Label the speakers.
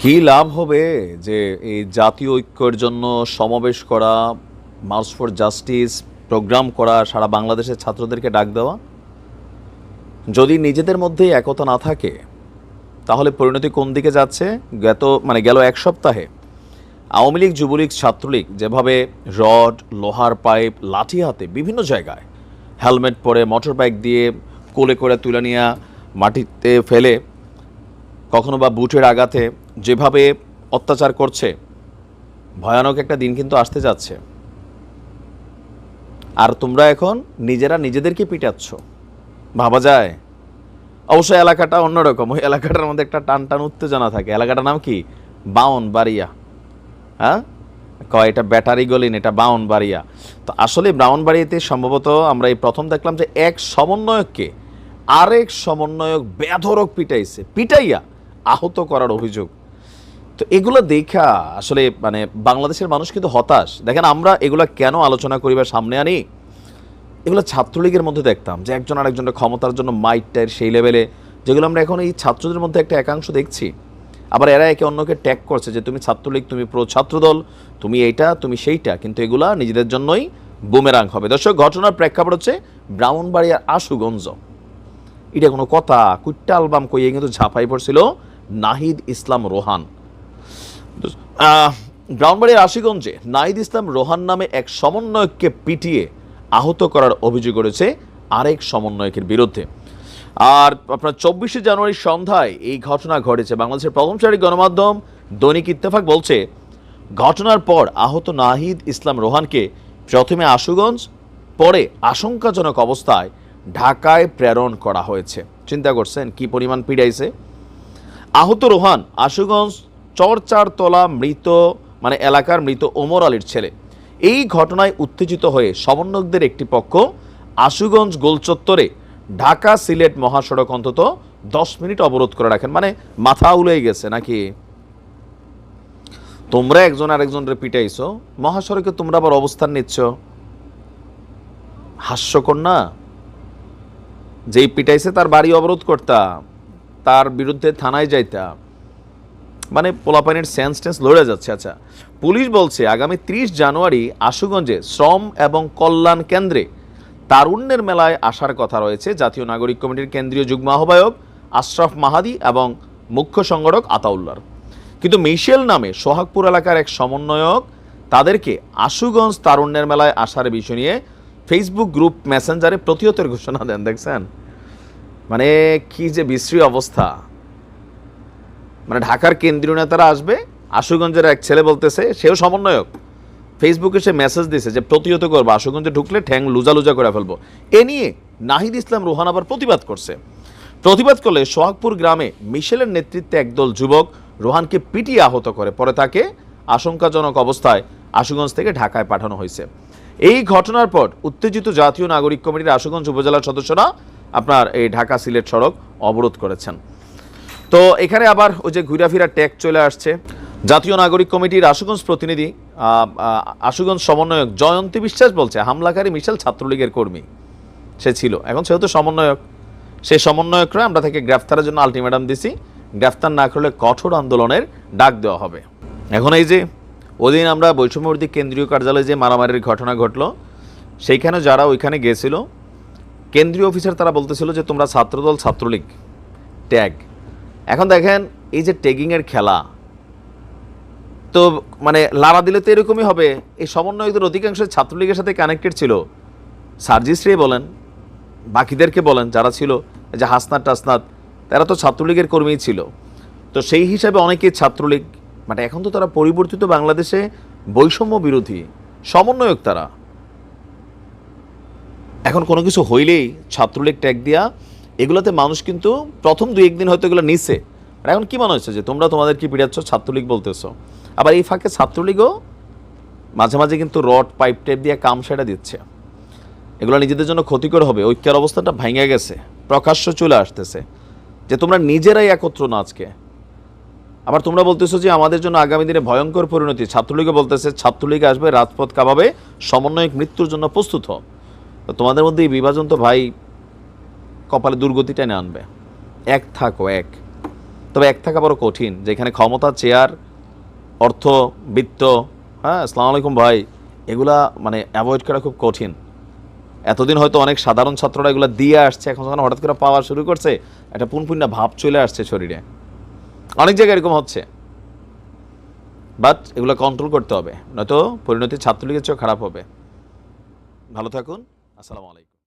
Speaker 1: কি লাভ হবে যে এই জাতীয় ঐক্যের জন্য সমাবেশ করা, মার্চ ফর জাস্টিস প্রোগ্রাম করা, সারা বাংলাদেশের ছাত্রদেরকে ডাক দেওয়া? যদি নিজেদের মধ্যেই একতা না থাকে তাহলে পরিণতি কোন দিকে যাচ্ছে? গেল এক সপ্তাহে আওয়ামী লীগ, যুবলীগ, ছাত্রলীগ যেভাবে রড, লোহার পাইপ, লাঠি হাতে বিভিন্ন জায়গায়, হেলমেট পরে, মোটর বাইক দিয়ে কোলে করে তুলে নিয়ে মাটিতে ফেলে, কখনো বা বুটের আঘাতে যেভাবে অত্যাচার করছে, ভয়ানক একটা দিন কিন্তু আসতে যাচ্ছে। আর তোমরা এখন নিজেরা নিজেদেরকে পিটাচ্ছ, ভাবা যায়? অবশ্য এলাকাটা অন্যরকম, ওই এলাকাটার মধ্যে একটা টান টান উত্তেজনা থাকে। এলাকাটার নাম কি? ব্রাউনবাড়িয়া। হ্যাঁ, এটা ব্যাটারি গলিন, এটা ব্রাউনবাড়িয়া। তো আসলে ব্রাউনবাড়িয়াতে সম্ভবত আমরা এই প্রথম দেখলাম যে এক সমন্বয়ককে আরেক সমন্বয়ক বেধড়ক পিটাইয়া আহত করার অভিযোগ। তো এগুলো দেখা আসলে বাংলাদেশের মানুষ কিন্তু হতাশ। দেখেন, আমরা এগুলো কেন আলোচনা করিবার সামনে আনি? এগুলো ছাত্রলীগের মধ্যে দেখতাম যে একজন আরেকজনের ক্ষমতার জন্য মাইটটার সেই লেভেলে, যেগুলো আমরা এখন এই ছাত্রদের মধ্যে একটা একাংশ দেখছি। আবার এরা একে অন্যকে ট্যাগ করছে যে তুমি ছাত্রলীগ, তুমি প্রো ছাত্রদল, তুমি এইটা, তুমি সেইটা, কিন্তু এগুলা নিজেদের জন্যই বুমেরাং হবে। দর্শক, ঘটনার প্রেক্ষাপট হচ্ছে ব্রাউনবাড়িয়ার আশুগঞ্জ। এটা কোনো কথা? কুইট্টা অ্যালবাম কইয়ে কিন্তু ঝাঁপাই পড়ছিল নাহিদ ইসলাম রোহান। ব্রাউনবাড়িয়ার আশুগঞ্জে নাহিদ ইসলাম রোহান নামে এক সমন্বয়ককে পিটিয়ে আহত করার অভিযোগ করেছে আরেক সমন্বয়কের বিরুদ্ধে। আর আপনার 24শে জানুয়ারি সন্ধ্যায় এই ঘটনা ঘটেছে। বাংলাদেশের প্রথম সারির গণমাধ্যম দৈনিক ইত্তেফাক বলছে, ঘটনার পর আহত নাহিদ ইসলাম রোহানকে প্রথমে আশুগঞ্জ, পরে আশঙ্কাজনক অবস্থায় ঢাকায় প্রেরণ করা হয়েছে। চিন্তা করছেন কি পরিমাণ পিড়াইছে? আহত রোহান আশুগঞ্জ চরচারতলা এলাকার মৃত ওমর আলীর ছেলে। এই ঘটনায় উত্তেজিত হয়ে সমন্বয়কদের একটি পক্ষ আশুগঞ্জ গোলচত্বরে ঢাকা সিলেট মহাসড়ক অন্তত 10 মিনিট অবরোধ করে রাখেন। মাথা উলেই গেছে নাকি? তোমরা একজন আরেকজনের পিটাইছো, মহাসড়কে তোমরা আবার অবস্থান নিচ্ছ। হাস্যকর না? যেই পিটাইছে তার বাড়ি অবরোধ করতা, তার বিরুদ্ধে থানায় যাইতা। পোলাপানির সেন্স টেন্স লড়ে যাচ্ছে। আচ্ছা, পুলিশ বলছে আগামী 30 জানুয়ারি আশুগঞ্জে শ্রম এবং কল্যাণ কেন্দ্রে তারুণ্যের মেলায় আসার কথা রয়েছে জাতীয় নাগরিক কমিটির কেন্দ্রীয় যুগ্ম আহ্বায়ক আশরাফ মাহাদি এবং মুখ্য সংগঠক আতাউল্লাহর। কিন্তু মিশেল নামে সোহাগপুর এলাকার এক সমন্বয়ক তাদেরকে আশুগঞ্জ তারুণ্যের মেলায় আসার বিষয় নিয়ে ফেসবুক গ্রুপ মেসেঞ্জারে প্রতিহতের ঘোষণা দেন। দেখছেন কি যে বিশ্রী অবস্থা। ঢাকার কেন্দ্রীয় নেতারা আসবে, আশুগঞ্জের এক ছেলে বলতেছে, সেও সমন্বয়ক, ফেসবুকে সে মেসেজ দিয়েছে যে প্রতিহত করবো, আশুগঞ্জে ঢুকলে ঠ্যাং লুজা লুজা করে ফেলবো। এ নিয়ে নাহিদ ইসলাম রোহান আবার প্রতিবাদ করছে। প্রতিবাদ করলে সোহাগপুর গ্রামে মিশেলের নেতৃত্বে একদল যুবক রোহানকে পিটিয়ে আহত করে, পরে তাকে আশঙ্কাজনক অবস্থায় আশুগঞ্জ থেকে ঢাকায় পাঠানো হয়েছে। এই ঘটনার পর উত্তেজিত জাতীয় নাগরিক কমিটির আশুগঞ্জ উপজেলার সদস্যরা এই ঢাকা সিলেট সড়ক অবরোধ করেছেন। তো এখানে আবার ওই যে ঘুরাফিরা ট্যাগ চলে আসছে। জাতীয় নাগরিক কমিটির আশুগঞ্জ প্রতিনিধি, আশুগঞ্জ সমন্বয়ক জয়ন্তী বিশ্বাস বলছে, হামলাকারী মিশেল ছাত্রলীগের কর্মী সে ছিল, এখন সেও তো সমন্বয়ক। সেই সমন্বয়করা আমরা তাকে গ্রেফতারের জন্য আলটিমেটাম দিছি, গ্রেফতার না করলে কঠোর আন্দোলনের ডাক দেওয়া হবে। এখন এই যে ওদিন আমরা বৈষম্যবিরোধী কেন্দ্রীয় কার্যালয়ে যে মারামারির ঘটনা ঘটলো, সেইখানে যারা ওইখানে গেছিল কেন্দ্রীয় অফিসার, তারা বলতেছিল যে তোমরা ছাত্রদল, ছাত্রলীগ, ট্যাগ। এখন দেখেন এই যে ট্যাগিংয়ের খেলা, তো লারা দিলে তো এরকমই হবে। এই সমন্বয়কদের অধিকাংশ ছাত্রলীগের সাথে কানেক্টেড ছিল। সার্জিস্ট্রে বলেন, বাকিদেরকে বলেন যারা ছিল, যে হাসনাত টাসনাত, তারা তো ছাত্রলীগের কর্মীই ছিল। তো সেই হিসাবে অনেকেই ছাত্রলীগ, এখন তো তারা পরিবর্তিত বাংলাদেশে বৈষম্য বিরোধী সমন্বয়ক। তারা এখন কোনো কিছু হইলেই ছাত্রলীগ ট্যাগ দিয়া, এগুলোতে মানুষ কিন্তু প্রথম 2-1 দিন হয়তো এগুলো নিছে। এখন কি মনে হচ্ছে যে তোমরা তোমাদের কি পিড়াচ্ছ, ছাত্রলীগ বলতেছ। আবার এই ফাঁকে ছাত্রলীগও মাঝে মাঝে কিন্তু রড, পাইপ টাইপ দিয়ে কাম সেটা দিচ্ছে। এগুলো নিজেদের জন্য ক্ষতিকর হবে। ঐক্যের অবস্থাটা ভেঙে গেছে, প্রকাশ্য চলে আসতেছে যে তোমরা নিজেরাই একত্র না আজকে। আবার তোমরা বলতেছো যে আমাদের জন্য আগামী দিনে ভয়ঙ্কর পরিণতি। ছাত্রলীগও বলতেছে ছাত্রলীগ আসবে, রাজপথ কাঁপাবে, সমন্বয়ক মৃত্যুর জন্য প্রস্তুত হও। তো তোমাদের মধ্যে এই বিভাজন তো ভাই কপালে দুর্গতিটাই না আনবে। এক থাকো, এক। তবে এক থাকা বড় কঠিন, যেখানে ক্ষমতা, চেয়ার, অর্থ, বিত্ত, হ্যাঁ আসসালামু আলাইকুম ভাই, এগুলা মানে অ্যাভয়েড করা খুব কঠিন। এতদিন হয়তো অনেক সাধারণ ছাত্ররা এগুলো দিয়ে আসছে, এখন যখন হঠাৎ করে পাওয়া শুরু করছে একটা পুনপুন্না ভাব চলে আসছে শরীরে, অনেক জায়গায় এরকম হচ্ছে। বাট এগুলো কন্ট্রোল করতে হবে, নয়তো পরিণতি ছাত্রলীগের চেয়েও খারাপ হবে। ভালো থাকুন, আসসালামু আলাইকুম।